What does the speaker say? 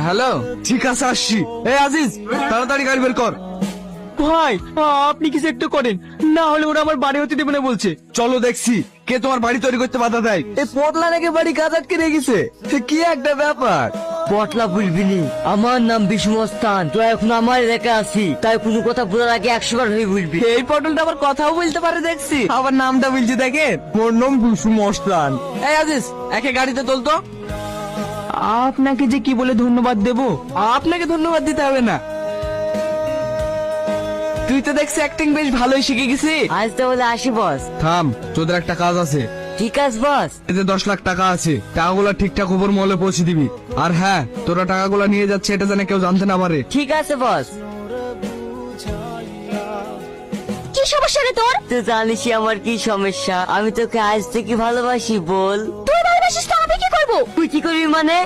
Hello, ঠিক আছে আসছি। এই আজিজ, তাড়াতাড়ি গাড়ি বের কর। ভাই আপনি কিছু একটু করেন, না হলে ওরা আমার বাড়ি হতে দেবে না বলছে। চলো দেখছি কে তোমার বাড়ি তৈরি করতে বাধা দেয়। এই পটলা নাকি বাড়ি কাজ আটকে রেখেছে, কি একটা ব্যাপার। পটলা বুঝবিনি, আমার নাম বিষ্ণুস্থান, তো এখন আমার এলাকায় আছি, তাই কোনো কথা বলার আগে 100 বার হয়ে বুঝবি। এই পটলটা আবার কথাও বলতে পারে দেখছি, আবার নামটা বলছি দেখেন, মোর নাম বিশু মস্তান। এই আজিজ, একে গাড়িতে তোলতো। আপনাকে যে কি বলে ধন্যবাদ দেব? আপনাকে ধন্যবাদ দিতে হবে না, তুই তো দেখছি অ্যাক্টিং বেশ ভালোই শিখে গেছি। আজ তাহলে আসি বস। থাম, তোদের একটা কাজ আছে। ঠিক আছে বস। এতে 10 লাখ টাকা আছে, টাকাগুলো ঠিকঠাক উপর মহলে পৌঁছে দিবি। আর হ্যাঁ, তোরা টাকাগুলো নিয়ে যাচ্ছে এটা যেন কেউ জানতে না পারে। ঠিক আছে বস। কি সমস্যা রে তোর? তুই জানিসই আমার কি সমস্যা, আমি তোকে আজ থেকে ভালোবাসি বল। তুই ভালোবাসিস তো আমি কি করবো? তুই কি করবি মানে?